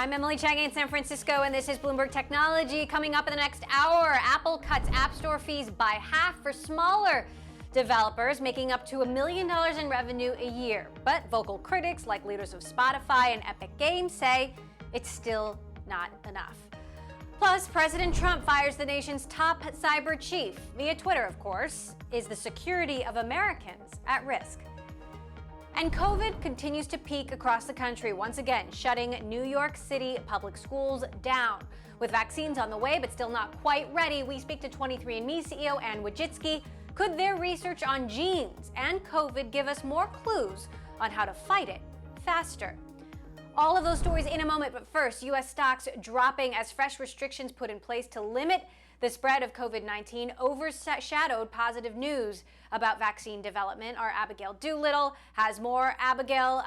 I'm Emily Chang in San Francisco, and this is Bloomberg Technology. Coming up in the next hour, Apple cuts App Store fees by half for smaller developers, making up to $1 million in revenue a year. But vocal critics like leaders of Spotify and Epic Games say it's still not enough. Plus, President Trump fires the nation's top cyber chief via Twitter, of course. Is the security of Americans at risk? And COVID continues to peak across the country, once again shutting New York City public schools down. With vaccines on the way but still not quite ready, we speak to 23andMe CEO Anne Wojcicki. Could their research on genes and COVID give us more clues on how to fight it faster? All of those stories in a moment, but first, U.S. stocks dropping as fresh restrictions put in place to limit the spread of COVID-19 overshadowed positive news about vaccine development. Our Abigail Doolittle has more. Abigail,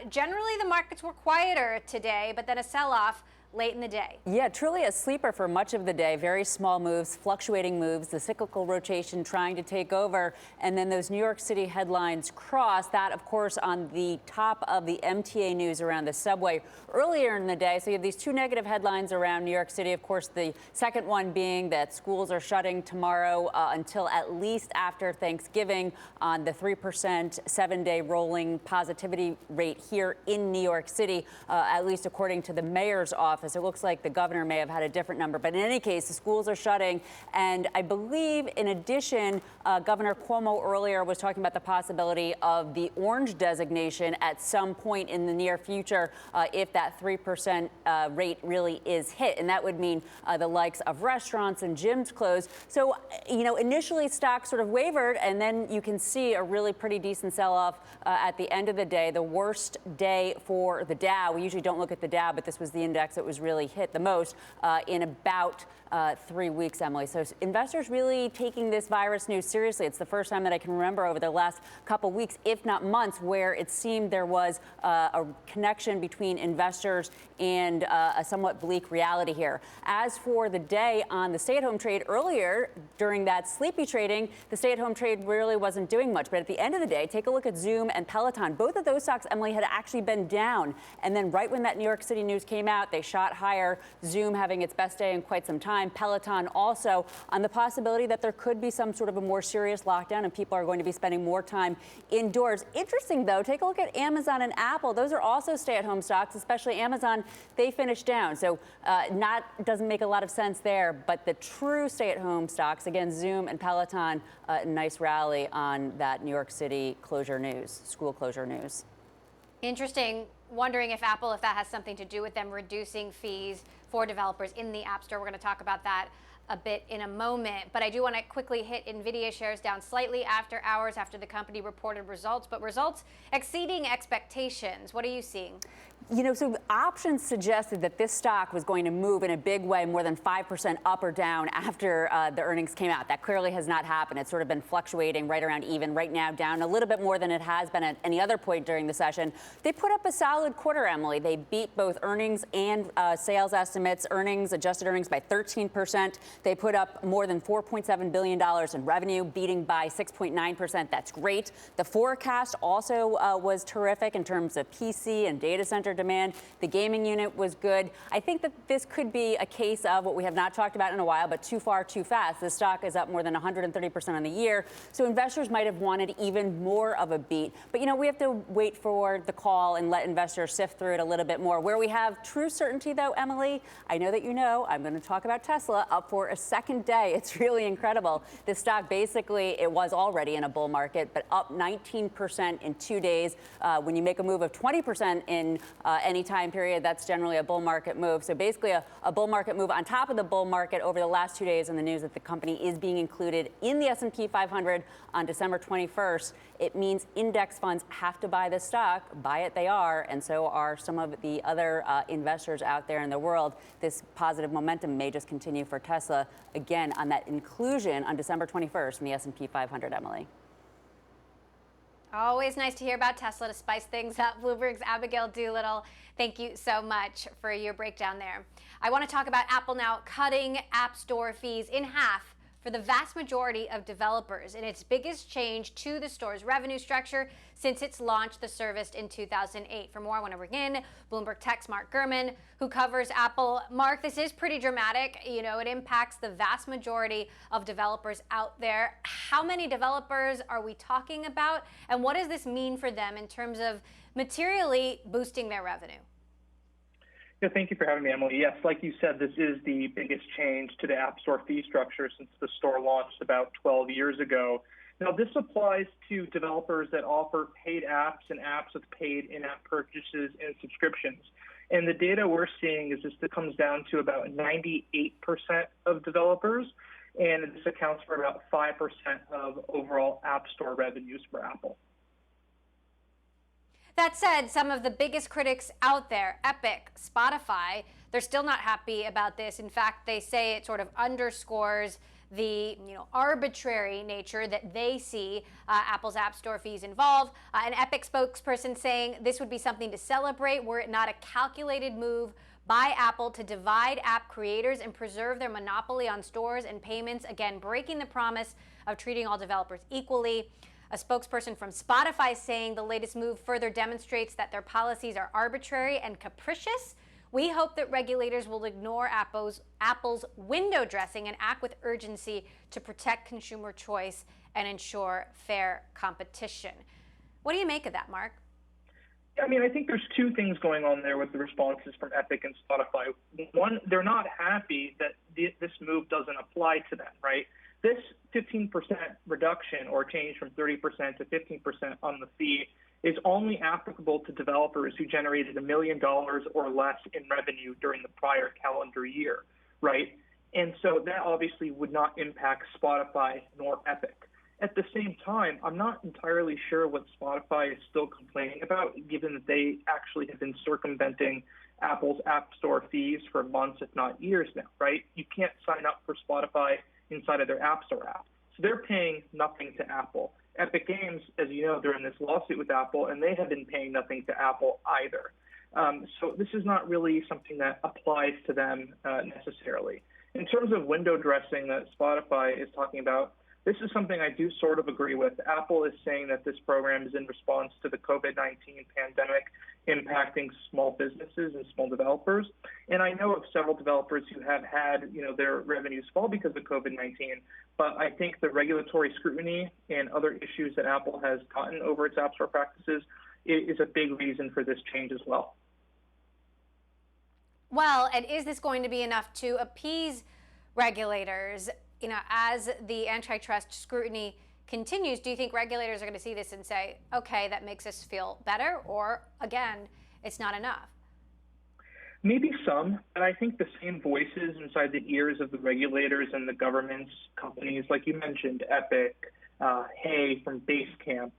generally the markets were quieter today, but then a sell-off late in the day. Yeah, truly a sleeper for much of the day. Very small moves, fluctuating moves, the cyclical rotation trying to take over. And then those New York City headlines cross. That, of course, on the top of the MTA news around the subway earlier in the day. So you have these two negative headlines around New York City. Of course, the second one being that schools are shutting tomorrow until at least after Thanksgiving on the 3% 7-day rolling positivity rate here in New York City, at least according to the mayor's office. It looks like the governor may have had a different number. But in any case, the schools are shutting. And I believe, in addition, Governor Cuomo earlier was talking about the possibility of the orange designation at some point in the near future if that 3% rate really is hit. And that would mean the likes of restaurants and gyms close. So, initially stocks sort of wavered, and then you can see a really pretty decent sell-off at the end of the day. The worst day for the Dow. We usually don't look at the Dow, but this was the index that was really hit the most in about 3 weeks, Emily. So investors really taking this virus news seriously. It's the first time that I can remember over the last couple weeks, if not months, where it seemed there was a connection between investors and a somewhat bleak reality here. As for the day on the stay-at-home trade earlier, during that sleepy trading, the stay-at-home trade really wasn't doing much. But at the end of the day, take a look at Zoom and Peloton. Both of those stocks, Emily, had actually been down. And then right when that New York City news came out, they shot higher. Zoom having its best day in quite some time. Peloton also on the possibility that there could be some sort of a more serious lockdown and people are going to be spending more time indoors. Interesting, though, take a look at Amazon and Apple. Those are also stay-at-home stocks, especially Amazon. They finished down. So doesn't make a lot of sense there. But the true stay-at-home stocks, again, Zoom and Peloton, nice rally on that New York City closure news, school closure news. Interesting. Wondering if Apple, if that has something to do with them reducing fees for developers in the App Store. We're going to talk about that a bit in a moment. But I do want to quickly hit NVIDIA shares down slightly after hours after the company reported results, but results exceeding expectations. What are you seeing? So options suggested that this stock was going to move in a big way, more than 5% up or down after the earnings came out. That clearly has not happened. It's sort of been fluctuating right around even. Right now, down a little bit more than it has been at any other point during the session. They put up a solid quarter, Emily. They beat both earnings and sales estimates. Adjusted earnings by 13%. They put up more than $4.7 billion in revenue, beating by 6.9%. That's great. The forecast also was terrific in terms of PC and data center demand. The gaming unit was good. I think that this could be a case of what we have not talked about in a while, but too far, too fast. The stock is up more than 130% on the year. So investors might have wanted even more of a beat. But, we have to wait for the call and let investors sift through it a little bit more. Where we have true certainty, though, Emily, I know that I'm going to talk about Tesla up for a second day. It's really incredible. This stock basically, it was already in a bull market, but up 19% in 2 days. When you make a move of 20% in any time period, that's generally a bull market move. So basically a bull market move on top of the bull market over the last 2 days in the news that the company is being included in the S&P 500 on December 21st. It means index funds have to buy this stock. Buy it they are, and so are some of the other investors out there in the world. This positive momentum may just continue for Tesla, again, on that inclusion on December 21st in the S&P 500, Emily. Always nice to hear about Tesla to spice things up. Bloomberg's Abigail Doolittle, thank you so much for your breakdown there. I want to talk about Apple now cutting App Store fees in half for the vast majority of developers, and its biggest change to the store's revenue structure since its launch the service in 2008. For more, I want to bring in Bloomberg Tech's Mark Gurman, who covers Apple. Mark, this is pretty dramatic. You know, it impacts the vast majority of developers out there. How many developers are we talking about, and what does this mean for them in terms of materially boosting their revenue? Yeah, thank you for having me, Emily. Yes, like you said, this is the biggest change to the App Store fee structure since the store launched about 12 years ago. Now, this applies to developers that offer paid apps and apps with paid in-app purchases and subscriptions. And the data we're seeing is this comes down to about 98% of developers, and this accounts for about 5% of overall App Store revenues for Apple. That said, some of the biggest critics out there, Epic, Spotify, they're still not happy about this. In fact, they say it sort of underscores the arbitrary nature that they see Apple's App Store fees involve. An Epic spokesperson saying this would be something to celebrate were it not a calculated move by Apple to divide app creators and preserve their monopoly on stores and payments, again, breaking the promise of treating all developers equally. A spokesperson from Spotify saying the latest move further demonstrates that their policies are arbitrary and capricious. We hope that regulators will ignore Apple's window dressing and act with urgency to protect consumer choice and ensure fair competition. What do you make of that, Mark? I mean, I think there's two things going on there with the responses from Epic and Spotify. One, they're not happy that this move doesn't apply to them, right? This 15% reduction or change from 30% to 15% on the fee is only applicable to developers who generated $1 million or less in revenue during the prior calendar year, right? And so that obviously would not impact Spotify nor Epic. At the same time, I'm not entirely sure what Spotify is still complaining about, given that they actually have been circumventing Apple's App Store fees for months, if not years now, right? You can't sign up for Spotify inside of their App Store app. So they're paying nothing to Apple. Epic Games, as you know, they're in this lawsuit with Apple, and they have been paying nothing to Apple either. So this is not really something that applies to them necessarily. In terms of window dressing that Spotify is talking about, this is something I do sort of agree with. Apple is saying that this program is in response to the COVID-19 pandemic impacting small businesses and small developers. And I know of several developers who have had, their revenues fall because of COVID-19. But I think the regulatory scrutiny and other issues that Apple has gotten over its App Store practices is a big reason for this change as well. Well, and is this going to be enough to appease regulators? As the antitrust scrutiny continues, do you think regulators are going to see this and say, okay, that makes us feel better, or again, it's not enough? Maybe some, but I think the same voices inside the ears of the regulators and the governments, companies like you mentioned, Epic, Hey from Basecamp,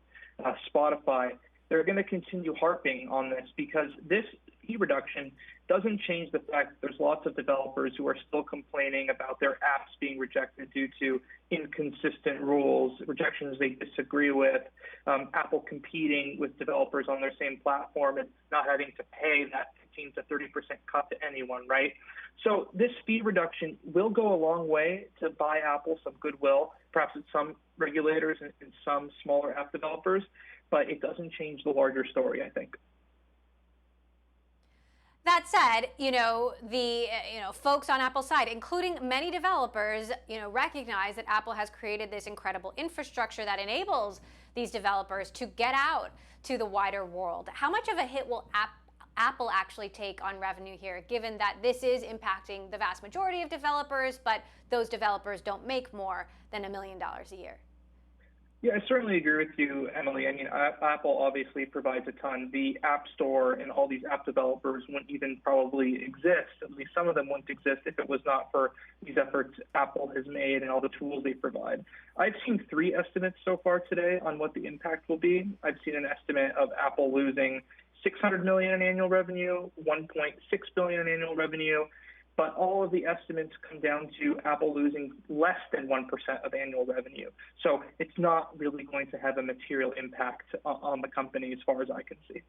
Spotify, they're going to continue harping on this because this fee reduction doesn't change the fact that there's lots of developers who are still complaining about their apps being rejected due to inconsistent rules, rejections they disagree with, Apple competing with developers on their same platform and not having to pay that 15 to 30% cut to anyone, right? So this fee reduction will go a long way to buy Apple some goodwill, perhaps at some regulators and some smaller app developers, but it doesn't change the larger story, I think. That said, the folks on Apple's side, including many developers, recognize that Apple has created this incredible infrastructure that enables these developers to get out to the wider world. How much of a hit will Apple actually take on revenue here, given that this is impacting the vast majority of developers, but those developers don't make more than $1 million a year? Yeah, I certainly agree with you, Emily. I mean, Apple obviously provides a ton. The App Store and all these app developers wouldn't even probably exist. At least some of them wouldn't exist if it was not for these efforts Apple has made and all the tools they provide. I've seen 3 estimates so far today on what the impact will be. I've seen an estimate of Apple losing $600 million in annual revenue, $1.6 billion in annual revenue. But all of the estimates come down to Apple losing less than 1% of annual revenue. So it's not really going to have a material impact on the company as far as I can see.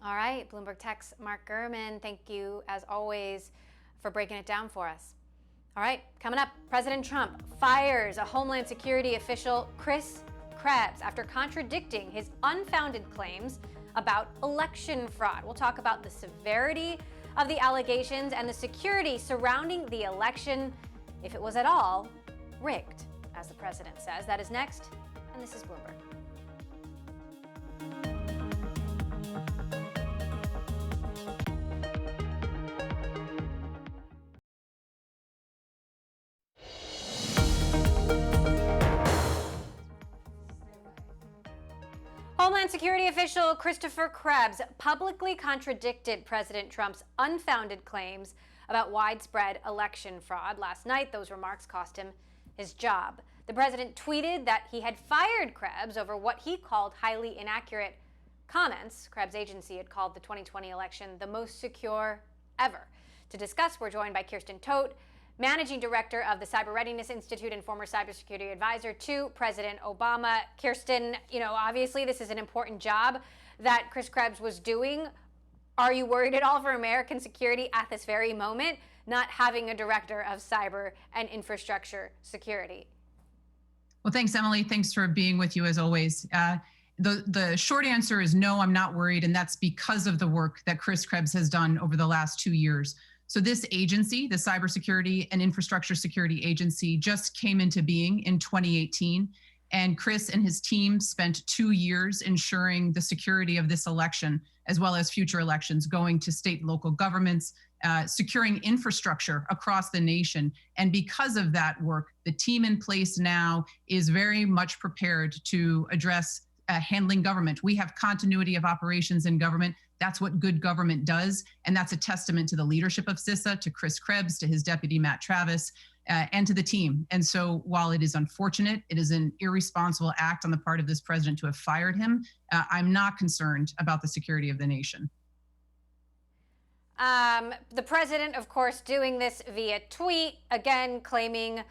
All right, Bloomberg Tech's Mark Gurman, thank you as always for breaking it down for us. All right, coming up, President Trump fires a Homeland Security official, Chris Krebs, after contradicting his unfounded claims about election fraud. We'll talk about the severity of the allegations and the security surrounding the election, if it was at all rigged, as the president says. That is next, and this is Bloomberg. Homeland Security official Christopher Krebs publicly contradicted President Trump's unfounded claims about widespread election fraud. Last night, those remarks cost him his job. The president tweeted that he had fired Krebs over what he called highly inaccurate comments. Krebs' agency had called the 2020 election the most secure ever. To discuss, we're joined by Kirsten Todt, Managing Director of the Cyber Readiness Institute and former cybersecurity advisor to President Obama. Kirsten, obviously this is an important job that Chris Krebs was doing. Are you worried at all for American security at this very moment, not having a director of cyber and infrastructure security? Well, thanks, Emily. Thanks for being with you as always. The short answer is no, I'm not worried, and that's because of the work that Chris Krebs has done over the last 2 years. So this agency, the Cybersecurity and Infrastructure Security Agency, just came into being in 2018. And Chris and his team spent 2 years ensuring the security of this election, as well as future elections, going to state and local governments, securing infrastructure across the nation. And because of that work, the team in place now is very much prepared to address handling government. We have continuity of operations in government. That's what good government does. And that's a testament to the leadership of CISA, to Chris Krebs, to his deputy, Matt Travis, and to the team. And so while it is unfortunate, it is an irresponsible act on the part of this president to have fired him, I'm not concerned about the security of the nation. The president, of course, doing this via tweet, again, claiming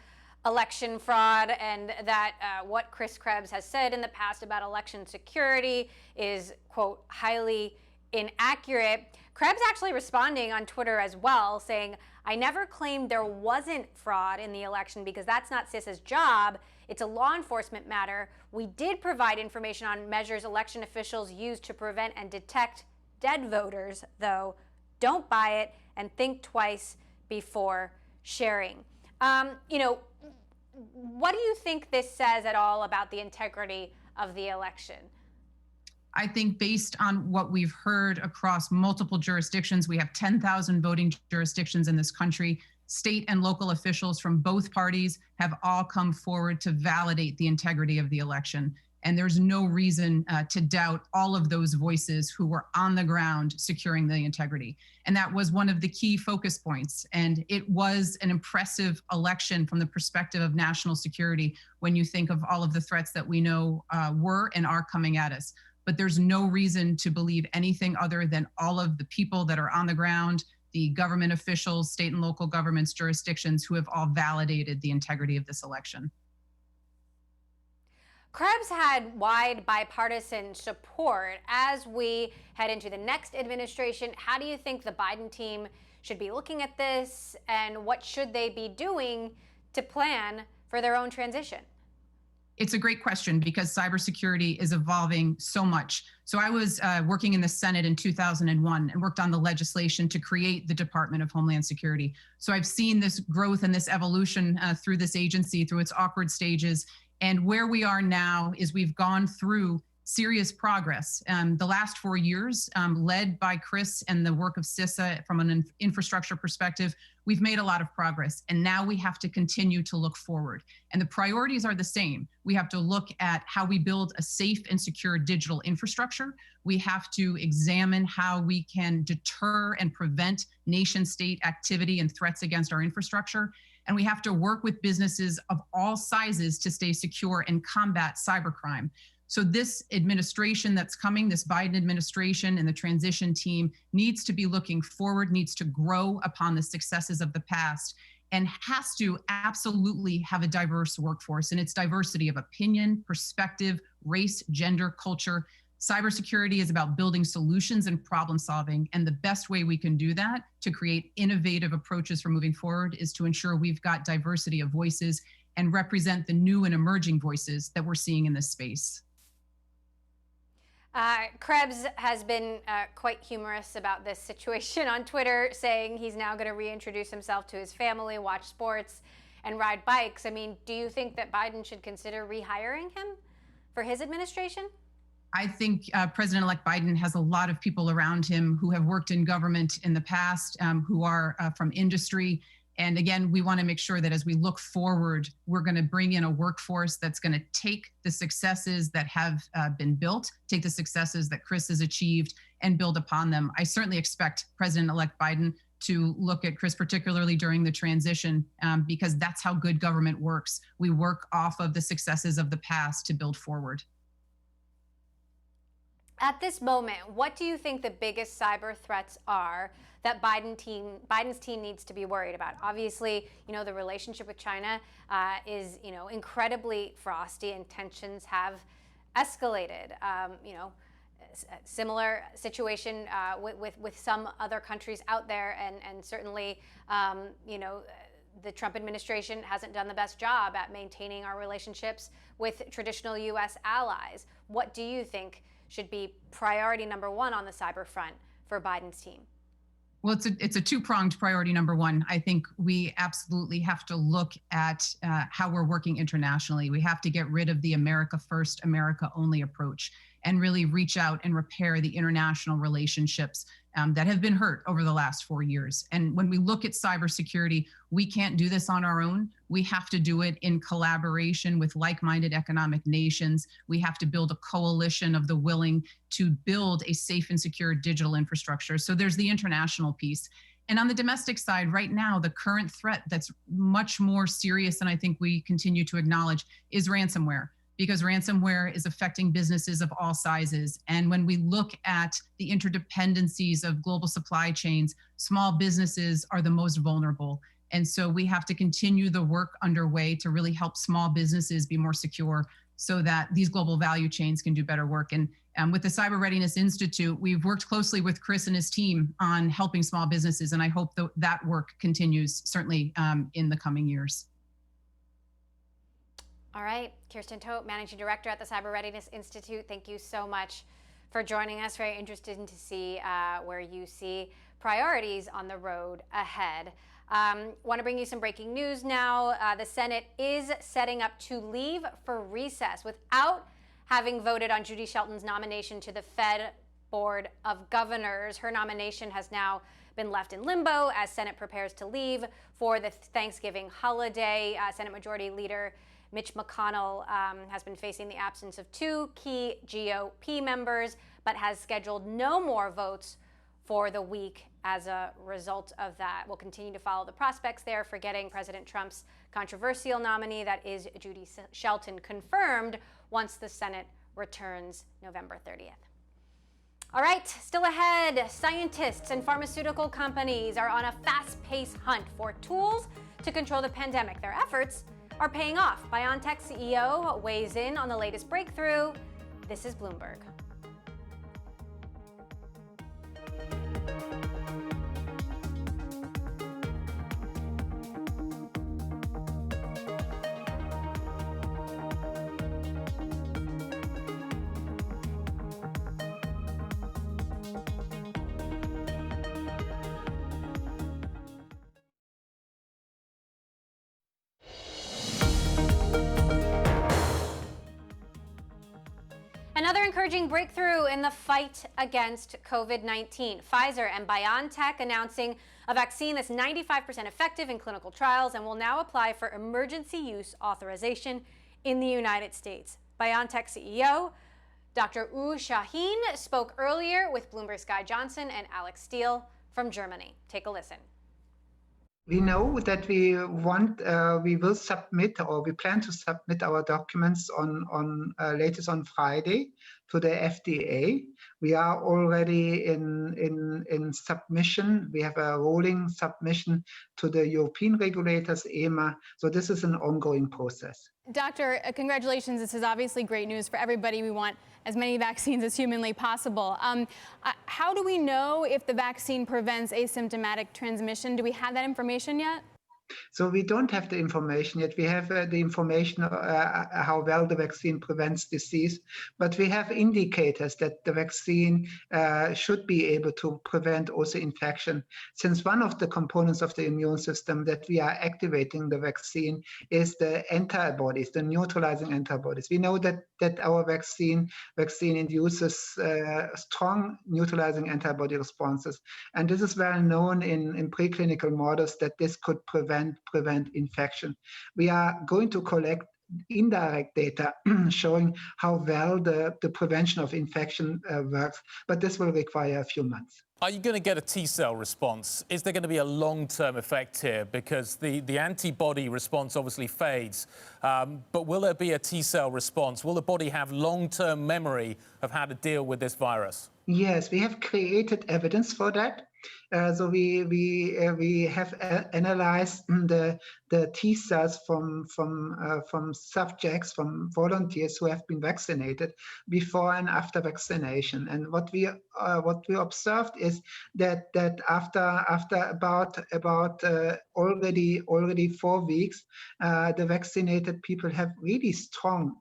election fraud, and that what Chris Krebs has said in the past about election security is, quote, highly inaccurate. Krebs actually responding on Twitter as well, saying, I never claimed there wasn't fraud in the election because that's not CISA's job. It's a law enforcement matter. We did provide information on measures election officials use to prevent and detect dead voters, though. Don't buy it and think twice before sharing. What do you think this says at all about the integrity of the election? I think based on what we've heard across multiple jurisdictions, we have 10,000 voting jurisdictions in this country. State and local officials from both parties have all come forward to validate the integrity of the election. And there's no reason to doubt all of those voices who were on the ground securing the integrity. And that was one of the key focus points. And it was an impressive election from the perspective of national security when you think of all of the threats that we know were and are coming at us. But there's no reason to believe anything other than all of the people that are on the ground, the government officials, state and local governments, jurisdictions who have all validated the integrity of this election. Krebs had wide bipartisan support. As we head into the next administration, how do you think the Biden team should be looking at this, and what should they be doing to plan for their own transition? It's a great question because cybersecurity is evolving so much. So I was working in the Senate in 2001 and worked on the legislation to create the Department of Homeland Security. So I've seen this growth and this evolution through this agency, through its awkward stages. And where we are now is we've gone through serious progress. The last 4 years, led by Chris and the work of CISA from an infrastructure perspective, we've made a lot of progress. And now we have to continue to look forward. And the priorities are the same. We have to look at how we build a safe and secure digital infrastructure. We have to examine how we can deter and prevent nation-state activity and threats against our infrastructure. And we have to work with businesses of all sizes to stay secure and combat cybercrime. So this administration that's coming, this Biden administration and the transition team needs to be looking forward, needs to grow upon the successes of the past, and has to absolutely have a diverse workforce. And it's diversity of opinion, perspective, race, gender, culture. Cybersecurity is about building solutions and problem solving. And the best way we can do that to create innovative approaches for moving forward is to ensure we've got diversity of voices and represent the new and emerging voices that we're seeing in this space. Krebs has been quite humorous about this situation on Twitter, saying he's now going to reintroduce himself to his family, watch sports, and ride bikes. I mean, do you think that Biden should consider rehiring him for his administration? I think President-elect Biden has a lot of people around him who have worked in government in the past, who are from industry. And again, we want to make sure that as we look forward, we're going to bring in a workforce that's going to take the successes that have been built, take the successes that Chris has achieved, and build upon them. I certainly expect President-elect Biden to look at Chris, particularly during the transition, because that's how good government works. We work off of the successes of the past to build forward. At this moment, what do you think the biggest cyber threats are that Biden's team needs to be worried about? Obviously, the relationship with China is, incredibly frosty, and tensions have escalated. Similar situation with some other countries out there, and certainly, the Trump administration hasn't done the best job at maintaining our relationships with traditional U.S. allies. What do you think should be priority number one on the cyber front for Biden's team? Well, it's a two-pronged priority number one. I think we absolutely have to look at how we're working internationally. We have to get rid of the America first, America only approach and really reach out and repair the international relationships that have been hurt over the last 4 years. And when we look at cybersecurity, we can't do this on our own. We have to do it in collaboration with like-minded economic nations. We have to build a coalition of the willing to build a safe and secure digital infrastructure. So there's the international piece. And on the domestic side, right now, the current threat that's much more serious than I think we continue to acknowledge is ransomware, because ransomware is affecting businesses of all sizes. And when we look at the interdependencies of global supply chains, small businesses are the most vulnerable. And so we have to continue the work underway to really help small businesses be more secure so that these global value chains can do better work. And with the Cyber Readiness Institute, we've worked closely with Chris and his team on helping small businesses. And I hope that work continues, certainly in the coming years. All right, Kirsten Todt, Managing Director at the Cyber Readiness Institute, thank you so much for joining us. Very interested to see where you see priorities on the road ahead. Want to bring you some breaking news now. The Senate is setting up to leave for recess without having voted on Judy Shelton's nomination to the Fed Board of Governors. Her nomination has now been left in limbo as Senate prepares to leave for the Thanksgiving holiday. Senate Majority Leader Mitch McConnell has been facing the absence of two key GOP members, but has scheduled no more votes for the week as a result of that. We'll continue to follow the prospects there for getting President Trump's controversial nominee, that is Judy Shelton, confirmed once the Senate returns November 30th. All right, still ahead, scientists and pharmaceutical companies are on a fast-paced hunt for tools to control the pandemic. Their efforts are paying off. BioNTech CEO weighs in on the latest breakthrough. This is Bloomberg. Another encouraging breakthrough in the fight against COVID-19. Pfizer and BioNTech announcing a vaccine that's 95% effective in clinical trials and will now apply for emergency use authorization in the United States. BioNTech CEO Dr. Wu Shaheen spoke earlier with Bloomberg's Sky Johnson and Alex Steele from Germany. Take a listen. We know that we will submit, or we plan to submit our documents on latest on Friday to the FDA. We are already in submission. We have a rolling submission to the European regulators, EMA. So this is an ongoing process. Doctor, congratulations. This is obviously great news for everybody. We want as many vaccines as humanly possible. How do we know if the vaccine prevents asymptomatic transmission? Do we have that information yet? So we don't have the information yet. We have the information how well the vaccine prevents disease, but we have indicators that the vaccine should be able to prevent also infection. Since one of the components of the immune system that we are activating the vaccine is the antibodies, the neutralizing antibodies. We know that our vaccine induces strong neutralizing antibody responses, and this is well known in preclinical models that this could prevent infection. We are going to collect indirect data showing how well the prevention of infection works, but this will require a few months. Are you going to get a T-cell response? Is there going to be a long-term effect here? Because the antibody response obviously fades, but will there be a T-cell response? Will the body have long-term memory of how to deal with this virus? Yes, we have created evidence for that. So we have analyzed the T cells from subjects, from volunteers who have been vaccinated before and after vaccination. And what we observed is that after about already 4 weeks, the vaccinated people have really strong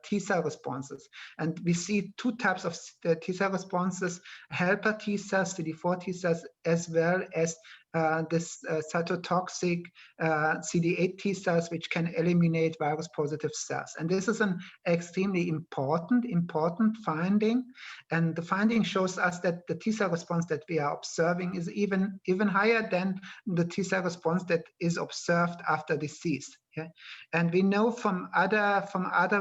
T-cell responses. And we see two types of T-cell responses, helper T-cells, CD4 T-cells, as well as this cytotoxic CD8 T-cells, which can eliminate virus-positive cells. And this is an extremely important finding. And the finding shows us that the T-cell response that we are observing is even higher than the T-cell response that is observed after disease. Yeah? And we know from other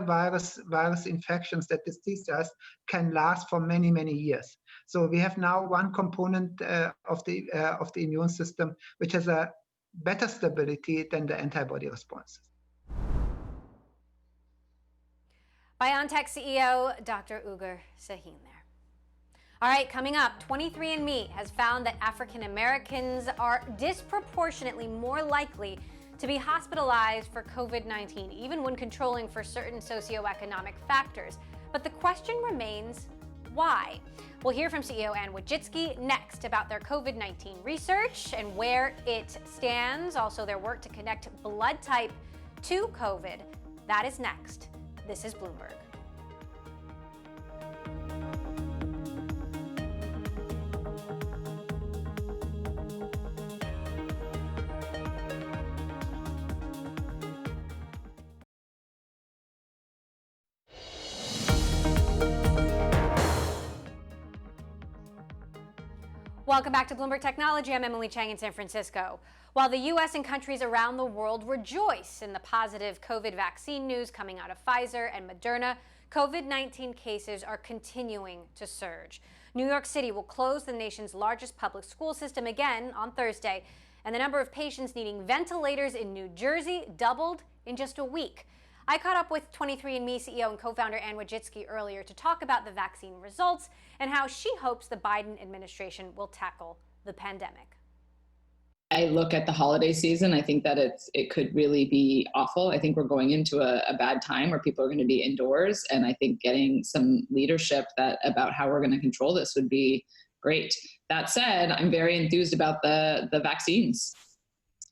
virus infections that these T-cells can last for many years. So we have now one component of the immune system which has a better stability than the antibody responses. BioNTech CEO Dr. Ugur Sahin there. All right, coming up, 23andMe has found that African Americans are disproportionately more likely to be hospitalized for COVID-19, even when controlling for certain socioeconomic factors. But the question remains, why? We'll hear from CEO Anne Wojcicki next about their COVID-19 research and where it stands, also their work to connect blood type to COVID. That is next. This is Bloomberg. Welcome back to Bloomberg Technology. I'm Emily Chang in San Francisco. While the U.S. and countries around the world rejoice in the positive COVID vaccine news coming out of Pfizer and Moderna, COVID-19 cases are continuing to surge. New York City will close the nation's largest public school system again on Thursday, and the number of patients needing ventilators in New Jersey doubled in just a week. I caught up with 23andMe CEO and co-founder Anne Wojcicki earlier to talk about the vaccine results and how she hopes the Biden administration will tackle the pandemic. I look at the holiday season. I think that it could really be awful. I think we're going into a bad time where people are going to be indoors, and I think getting some leadership about how we're going to control this would be great. That said, I'm very enthused about the vaccines.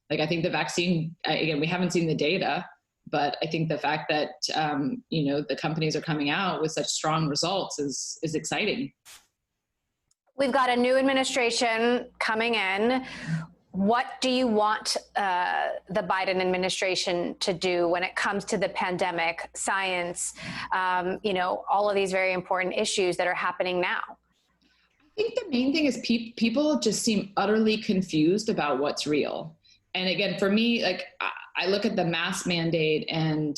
Like, I think the vaccine, again, we haven't seen the data, but I think the fact that, the companies are coming out with such strong results is exciting. We've got a new administration coming in. What do you want the Biden administration to do when it comes to the pandemic, science, all of these very important issues that are happening now? I think the main thing is people just seem utterly confused about what's real. And again, for me, like, I look at the mask mandate and,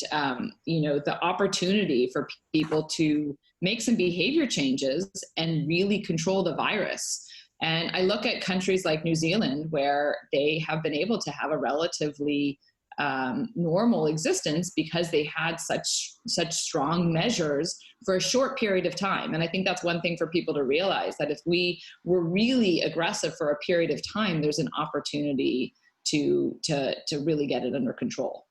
the opportunity for people to make some behavior changes and really control the virus. And I look at countries like New Zealand, where they have been able to have a relatively normal existence because they had such strong measures for a short period of time. And I think that's one thing for people to realize, that if we were really aggressive for a period of time, there's an opportunity to really get it under control.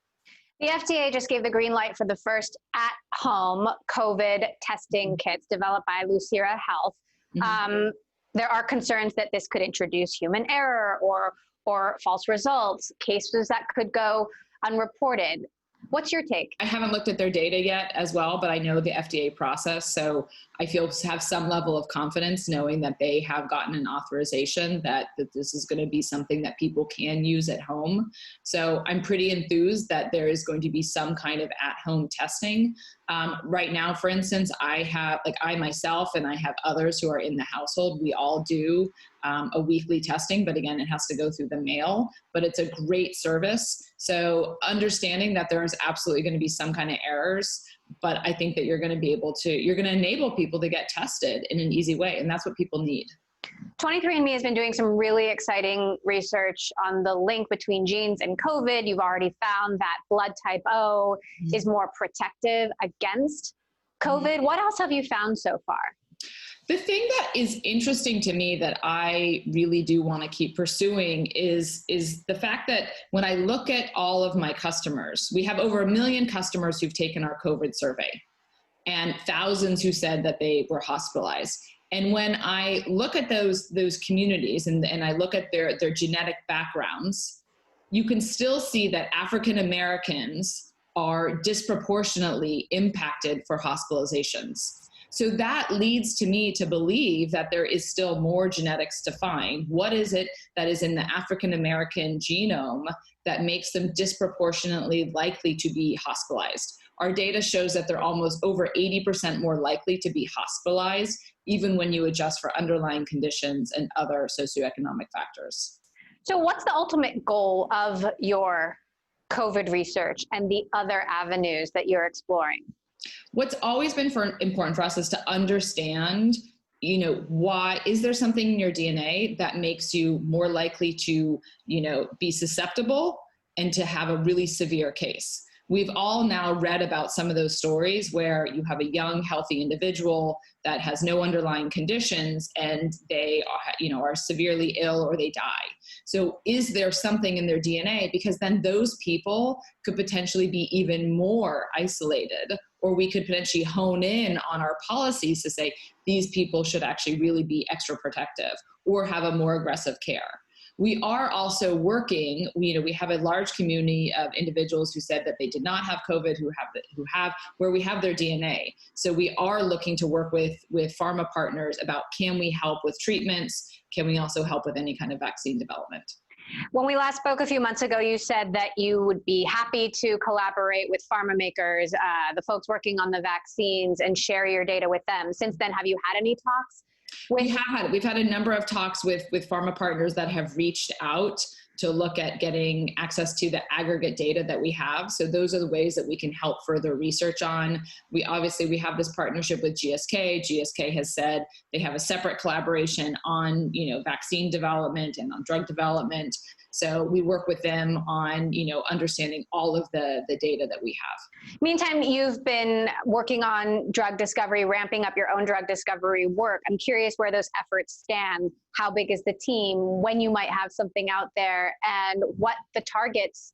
The FDA just gave the green light for the first at-home COVID testing kits developed by Lucira Health. Mm-hmm. There are concerns that this could introduce human error or false results, cases that could go unreported. What's your take? I haven't looked at their data yet as well, but I know the FDA process. So I have some level of confidence knowing that they have gotten an authorization that this is going to be something that people can use at home. So I'm pretty enthused that there is going to be some kind of at-home testing. Right now, for instance, I myself and I have others who are in the household, we all do a weekly testing, but again, it has to go through the mail, but it's a great service. So understanding that there is absolutely going to be some kind of errors, but I think that you're going to enable people to get tested in an easy way. And that's what people need. 23andMe has been doing some really exciting research on the link between genes and COVID. You've already found that blood type O is more protective against COVID. What else have you found so far? The thing that is interesting to me that I really do want to keep pursuing is the fact that when I look at all of my customers, we have over 1 million customers who've taken our COVID survey and thousands who said that they were hospitalized. And when I look at those communities and I look at their genetic backgrounds, you can still see that African Americans are disproportionately impacted for hospitalizations. So that leads to me to believe that there is still more genetics to find. What is it that is in the African American genome that makes them disproportionately likely to be hospitalized? Our data shows that they're almost over 80% more likely to be hospitalized, even when you adjust for underlying conditions and other socioeconomic factors. So what's the ultimate goal of your COVID research and the other avenues that you're exploring? What's always been important for us is to understand, why is there something in your DNA that makes you more likely to, be susceptible and to have a really severe case. We've all now read about some of those stories where you have a young, healthy individual that has no underlying conditions and they are severely ill or they die. So is there something in their DNA? Because then those people could potentially be even more isolated, or we could potentially hone in on our policies to say these people should actually really be extra protective or have a more aggressive care. We are also working, we have a large community of individuals who said that they did not have COVID, where we have their DNA. So we are looking to work with pharma partners about, can we help with treatments? Can we also help with any kind of vaccine development? When we last spoke a few months ago, you said that you would be happy to collaborate with pharma makers, the folks working on the vaccines, and share your data with them. Since then, have you had any talks? We've had a number of talks with pharma partners that have reached out to look at getting access to the aggregate data that we have. So those are the ways that we can help further research on. We have this partnership with GSK. GSK has said they have a separate collaboration on, vaccine development and on drug development. So we work with them on, understanding all of the data that we have. Meantime, you've been working on drug discovery, ramping up your own drug discovery work. I'm curious where those efforts stand. How big is the team? When you might have something out there, and what the targets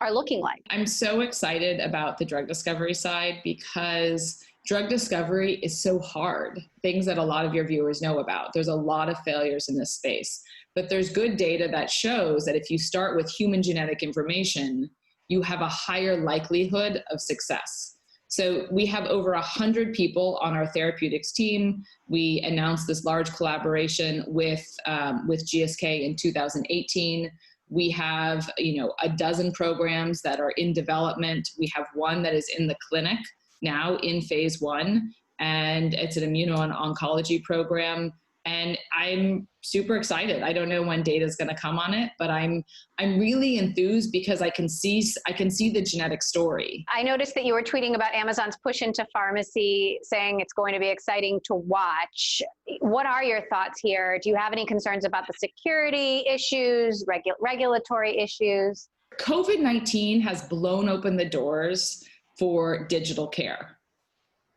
are looking like? I'm so excited about the drug discovery side because drug discovery is so hard. Things that a lot of your viewers know about. There's a lot of failures in this space. But there's good data that shows that if you start with human genetic information, you have a higher likelihood of success. So we have over 100 people on our therapeutics team. We announced this large collaboration with GSK in 2018. We have, a dozen programs that are in development. We have one that is in the clinic now in phase 1, and it's an immuno-oncology program. And I'm super excited. I don't know when data is going to come on it, but I'm really enthused because I can see the genetic story. I noticed that you were tweeting about Amazon's push into pharmacy, saying it's going to be exciting to watch. What are your thoughts here? Do you have any concerns about the security issues, regulatory issues? COVID-19 has blown open the doors for digital care.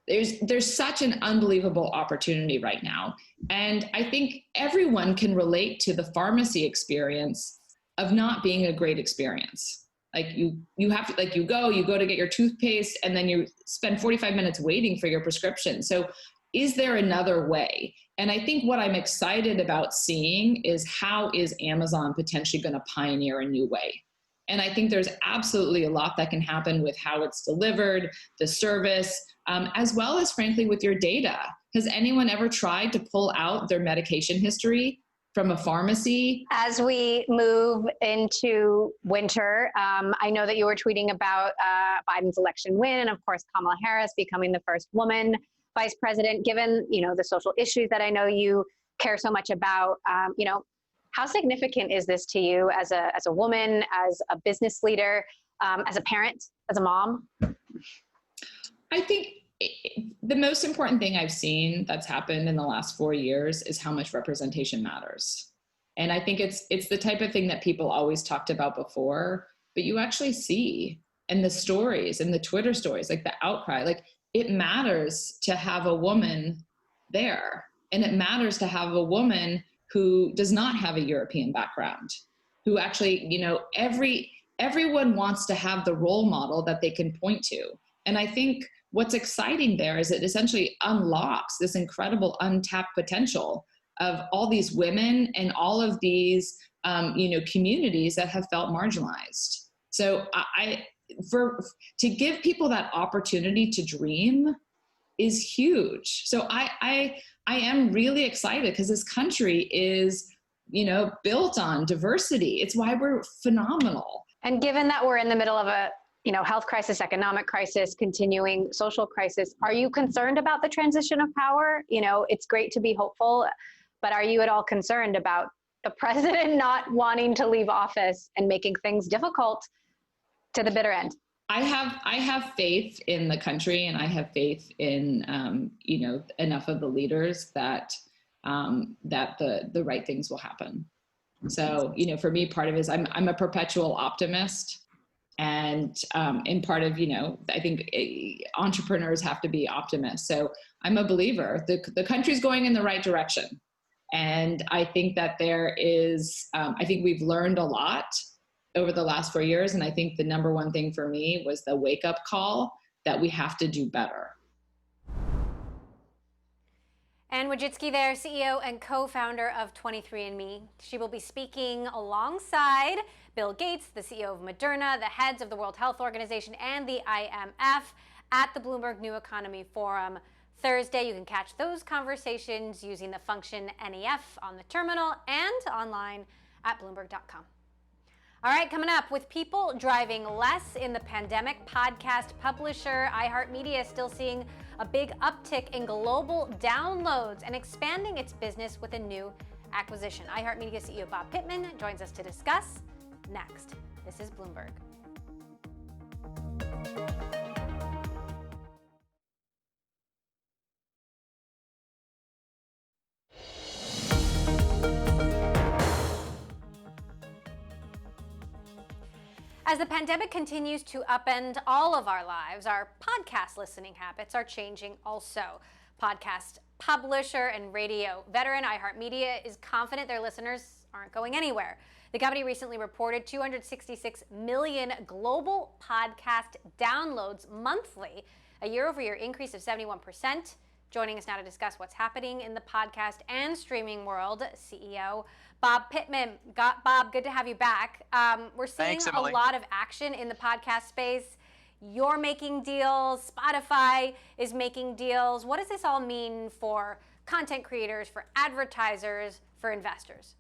There's such an unbelievable opportunity right now. And I think everyone can relate to the pharmacy experience of not being a great experience. Like you have to, like you go to get your toothpaste and then you spend 45 minutes waiting for your prescription. So is there another way? And I think what I'm excited about seeing is how is Amazon potentially going to pioneer a new way? And I think there's absolutely a lot that can happen with how it's delivered, the service, as well as, frankly, with your data. Has anyone ever tried to pull out their medication history from a pharmacy? As we move into winter, I know that you were tweeting about Biden's election win, and of course, Kamala Harris becoming the first woman vice president. Given the social issues that I know you care so much about, how significant is this to you as a woman, as a business leader, as a parent, as a mom? I think the most important thing I've seen that's happened in the last 4 years is how much representation matters. And I think it's the type of thing that people always talked about before, but you actually see in the stories, in the Twitter stories, like the outcry, like it matters to have a woman there. And it matters to have a woman who does not have a European background, who actually, everyone wants to have the role model that they can point to. And I think what's exciting there is it essentially unlocks this incredible untapped potential of all these women and all of these, communities that have felt marginalized. So to give people that opportunity to dream is huge. So I am really excited because this country is, built on diversity. It's why we're phenomenal. And given that we're in the middle of a health crisis, economic crisis, continuing social crisis, are you concerned about the transition of power? It's great to be hopeful, but are you at all concerned about the president not wanting to leave office and making things difficult to the bitter end? I have faith in the country, and I have faith in enough of the leaders that the right things will happen. So for me, part of it is I'm a perpetual optimist, and part of I think entrepreneurs have to be optimists. So I'm a believer. The country's going in the right direction, and I think that there is. I think we've learned a lot over the last 4 years. And I think the number one thing for me was the wake up call that we have to do better. Anne Wojcicki there, CEO and co-founder of 23andMe. She will be speaking alongside Bill Gates, the CEO of Moderna, the heads of the World Health Organization and the IMF at the Bloomberg New Economy Forum Thursday. You can catch those conversations using the function NEF on the terminal and online at Bloomberg.com. All right, coming up, with people driving less in the pandemic, podcast publisher iHeartMedia is still seeing a big uptick in global downloads and expanding its business with a new acquisition. iHeartMedia CEO Bob Pittman joins us to discuss next. This is Bloomberg. As the pandemic continues to upend all of our lives, our podcast listening habits are changing also. Podcast publisher and radio veteran iHeartMedia is confident their listeners aren't going anywhere. The company recently reported 266 million global podcast downloads monthly, a year-over-year increase of 71%. Joining us now to discuss what's happening in the podcast and streaming world, CEO Bob Pittman. Bob, good to have you back. We're seeing a lot of action in the podcast space. You're making deals. Spotify is making deals. What does this all mean for content creators, for advertisers, for investors?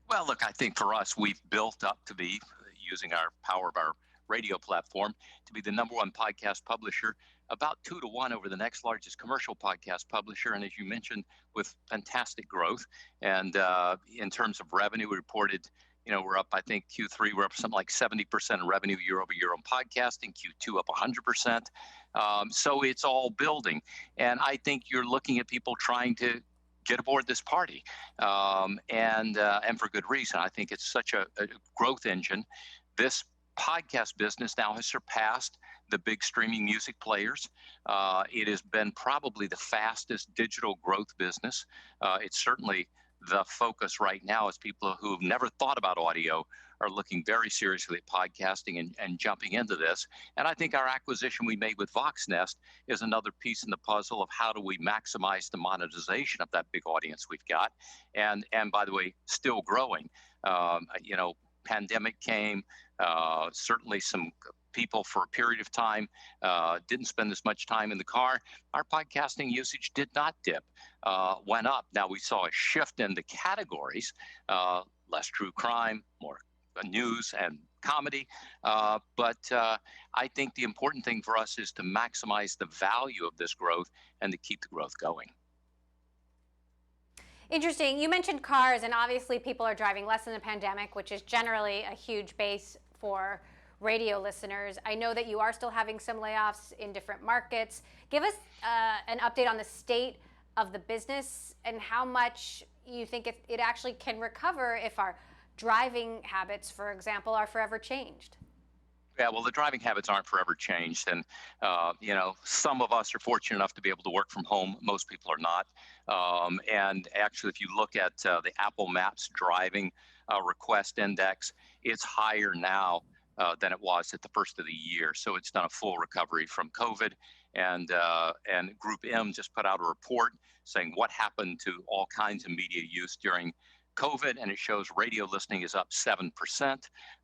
Well, look, I think for us, we've built up to be, using our power of our radio platform, to be the #1 podcast publisher, about 2 to 1 over the next largest commercial podcast publisher. And as you mentioned, with fantastic growth. And in terms of revenue, we reported, we're up, I think Q3, we're up something like 70% in revenue year over year on podcasting, Q2 up 100%. So it's all building. And I think you're looking at people trying to get aboard this party, and for good reason. I think it's such a growth engine. This podcast business now has surpassed the big streaming music players. It has been probably the fastest digital growth business. It's certainly the focus right now as people who've never thought about audio are looking very seriously at podcasting and jumping into this. And I think our acquisition we made with VoxNest is another piece in the puzzle of how do we maximize the monetization of that big audience we've got. And by the way, still growing. Pandemic came, certainly some people for a period of time didn't spend as much time in the car. Our podcasting usage did not dip, went up. Now we saw a shift in the categories, less true crime, more news and comedy. But I think the important thing for us is to maximize the value of this growth and to keep the growth going. Interesting. You mentioned cars, and obviously people are driving less in the pandemic, which is generally a huge base for radio listeners. I know that you are still having some layoffs in different markets. Give us an update on the state of the business and how much you think it actually can recover if our driving habits, for example, are forever changed. Yeah, well, the driving habits aren't forever changed. And, some of us are fortunate enough to be able to work from home. Most people are not. And actually, if you look at the Apple Maps driving request index, it's higher now than it was at the first of the year. So it's done a full recovery from COVID. And Group M just put out a report saying what happened to all kinds of media use during COVID, and it shows radio listening is up 7%.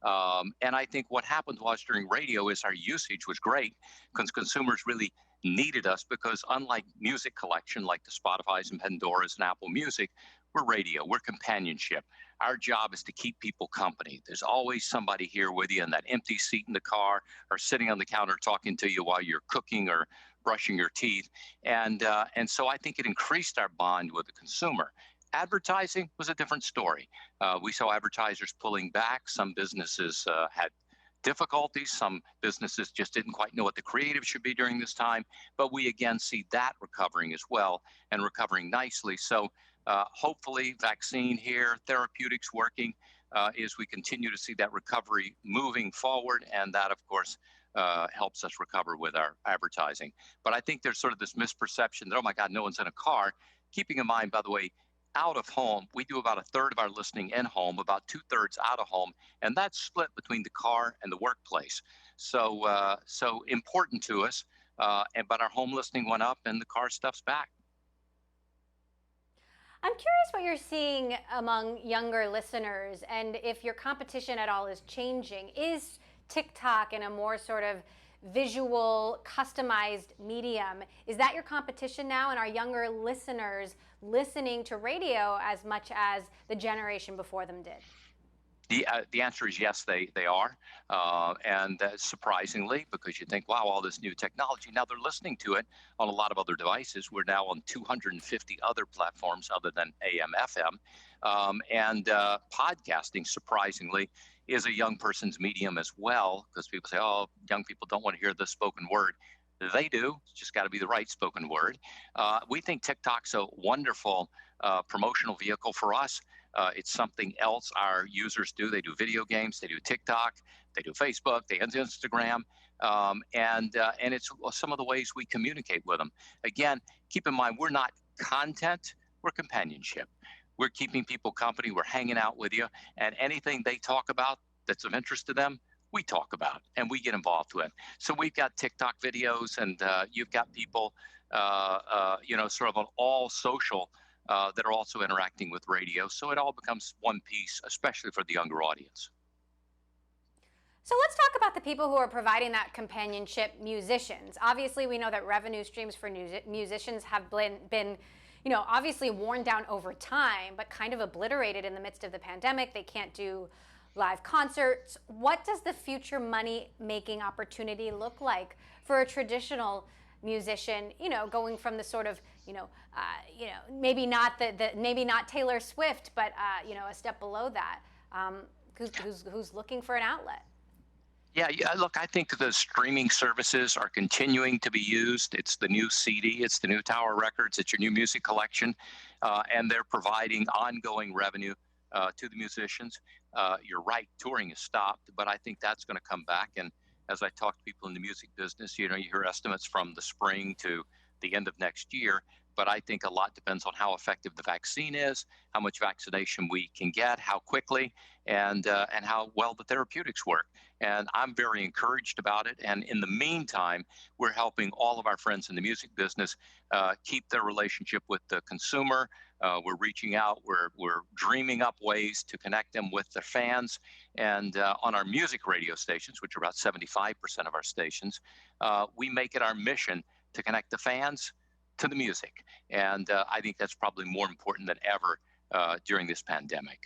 And I think what happened was during radio is our usage was great because consumers really needed us because unlike music collection like the Spotify's and Pandora's and Apple Music, we're radio, we're companionship. Our job is to keep people company. There's always somebody here with you in that empty seat in the car or sitting on the counter talking to you while you're cooking or brushing your teeth. And so I think it increased our bond with the consumer. Advertising was a different story. We saw advertisers pulling back. Some businesses had difficulties. Some businesses just didn't quite know what the creative should be during this time. But we again see that recovering as well and recovering nicely. So hopefully vaccine here, therapeutics working as we continue to see that recovery moving forward. And that, of course, helps us recover with our advertising. But I think there's sort of this misperception that, oh my God, no one's in a car. Keeping in mind, by the way, out of home, we do about a third of our listening in home, about 2/3 out of home, and that's split between the car and the workplace. So important to us, but our home listening went up and the car stuff's back. I'm curious what you're seeing among younger listeners and if your competition at all is changing. Is TikTok in a more sort of visual, customized medium? Is that your competition now? And are younger listeners listening to radio as much as the generation before them did? The answer is yes, they are. And surprisingly, because you think, wow, all this new technology. Now they're listening to it on a lot of other devices. We're now on 250 other platforms other than AM, FM. And podcasting, surprisingly, is a young person's medium as well, because people say, oh, young people don't want to hear the spoken word. They do. It's just got to be the right spoken word. We think TikTok's a wonderful promotional vehicle for us. It's something else our users do. They do video games, they do TikTok, they do Facebook, they do Instagram, and it's some of the ways we communicate with them. Again, keep in mind, we're not content, we're companionship. We're keeping people company, we're hanging out with you, and anything they talk about that's of interest to them, we talk about and we get involved with. So we've got TikTok videos, and you've got people, sort of on all social that are also interacting with radio. So it all becomes one piece, especially for the younger audience. So let's talk about the people who are providing that companionship, musicians. Obviously, we know that revenue streams for musicians have been obviously worn down over time, but kind of obliterated in the midst of the pandemic. They can't do live concerts. What does the future money-making opportunity look like for a traditional musician, going from the sort of, maybe not maybe not Taylor Swift, but, a step below that, who's looking for an outlet? Yeah, look, I think the streaming services are continuing to be used. It's the new CD, it's the new Tower Records, it's your new music collection, and they're providing ongoing revenue to the musicians. You're right, touring is stopped, but I think that's going to come back. And as I talk to people in the music business, you hear estimates from the spring to the end of next year. But I think a lot depends on how effective the vaccine is, how much vaccination we can get, how quickly, and how well the therapeutics work. And I'm very encouraged about it. And in the meantime, we're helping all of our friends in the music business keep their relationship with the consumer. We're reaching out. We're dreaming up ways to connect them with their fans. And on our music radio stations, which are about 75% of our stations, we make it our mission to connect the fans to the music. And I think that's probably more important than ever during this pandemic.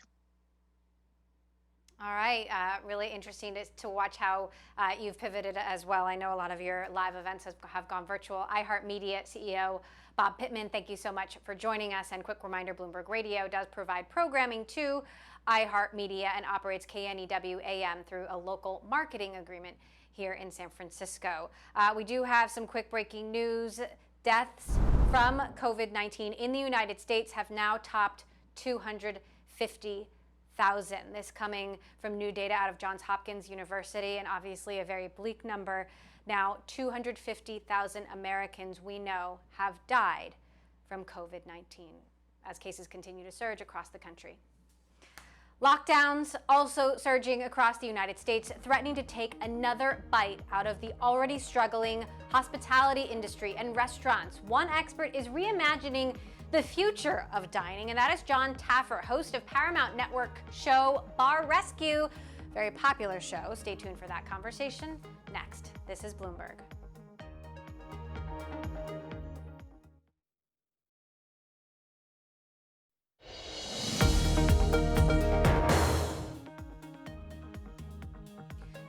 All right, really interesting to watch how you've pivoted as well. I know a lot of your live events have gone virtual. iHeartMedia CEO Bob Pittman, thank you so much for joining us. And quick reminder, Bloomberg Radio does provide programming to iHeartMedia and operates KNEW AM through a local marketing agreement here in San Francisco. We do have some quick breaking news. Deaths from COVID-19 in the United States have now topped 250,000. This coming from new data out of Johns Hopkins University, and obviously a very bleak number. Now, 250,000 Americans we know have died from COVID-19 as cases continue to surge across the country. Lockdowns also surging across the United States, threatening to take another bite out of the already struggling hospitality industry and restaurants. One expert is reimagining the future of dining, and that is Jon Taffer, host of Paramount Network show Bar Rescue. Very popular show. Stay tuned for that conversation next. This is Bloomberg.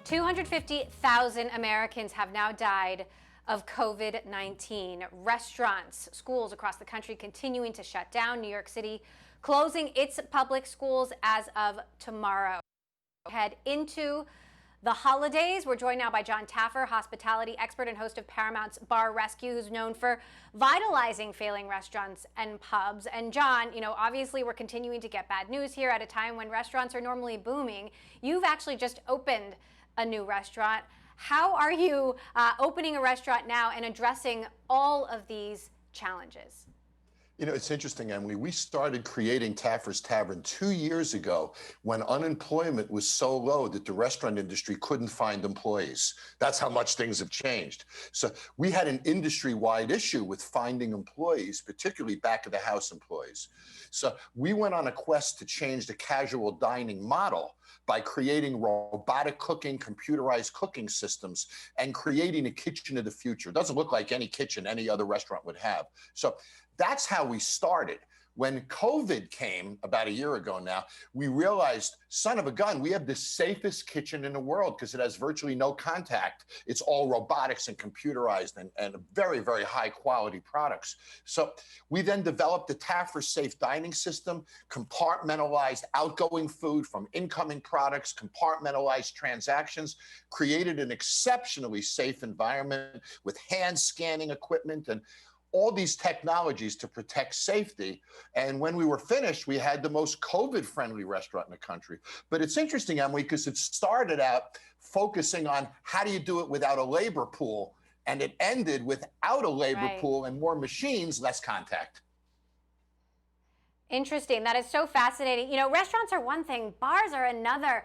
$250,000 Americans have now died of COVID-19. Restaurants, schools across the country continuing to shut down. New York City closing its public schools as of tomorrow. Head into the holidays. We're joined now by Jon Taffer, hospitality expert and host of Paramount's Bar Rescue, who's known for vitalizing failing restaurants and pubs. And Jon, obviously we're continuing to get bad news here at a time when restaurants are normally booming. You've actually just opened a new restaurant. How are you opening a restaurant now and addressing all of these challenges? It's interesting, Emily. We started creating Taffer's Tavern 2 years ago when unemployment was so low that the restaurant industry couldn't find employees. That's how much things have changed. So we had an industry-wide issue with finding employees, particularly back-of-the-house employees. So we went on a quest to change the casual dining model by creating robotic cooking, computerized cooking systems, and creating a kitchen of the future. It doesn't look like any kitchen any other restaurant would have. So that's how we started. When COVID came about a year ago now, we realized, son of a gun, we have the safest kitchen in the world because it has virtually no contact. It's all robotics and computerized and very, very high quality products. So we then developed the Taffer Safe Dining System, compartmentalized outgoing food from incoming products, compartmentalized transactions, created an exceptionally safe environment with hand scanning equipment and all these technologies to protect safety. And when we were finished, we had the most COVID-friendly restaurant in the country. But it's interesting, Emily, because it started out focusing on how do you do it without a labor pool, and it ended without a labor pool and more machines, less contact. Interesting. That is so fascinating. Restaurants are one thing, bars are another.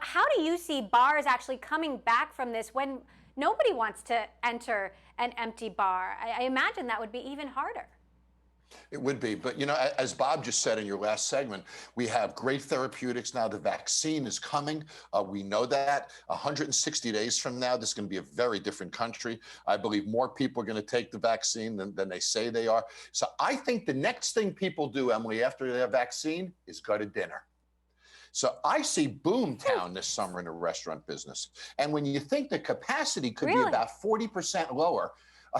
How do you see bars actually coming back from this when nobody wants to enter an empty bar? I imagine that would be even harder. It would be. But, as Bob just said in your last segment, we have great therapeutics now. The vaccine is coming. We know that. 160 days from now, this is going to be a very different country. I believe more people are going to take the vaccine than they say they are. So I think the next thing people do, Emily, after their vaccine is go to dinner. So I see boomtown this summer in the restaurant business. And when you think the capacity could be about 40% lower,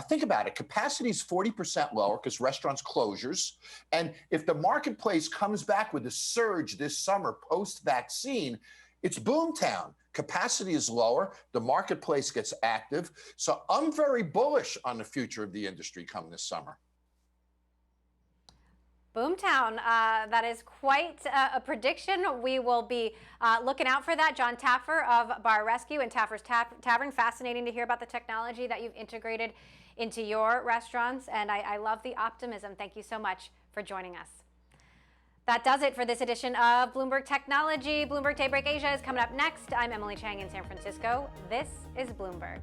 think about it. Capacity is 40% lower because restaurants closures. And if the marketplace comes back with a surge this summer post-vaccine, it's boomtown. Capacity is lower. The marketplace gets active. So I'm very bullish on the future of the industry come this summer. Boomtown, that is quite a prediction. We will be looking out for that. John Taffer of Bar Rescue and Taffer's Tavern. Fascinating to hear about the technology that you've integrated into your restaurants, and I love the optimism. Thank you so much for joining us. That does it for this edition of Bloomberg Technology. Bloomberg Daybreak Asia is coming up next. I'm Emily Chang in San Francisco. This is Bloomberg.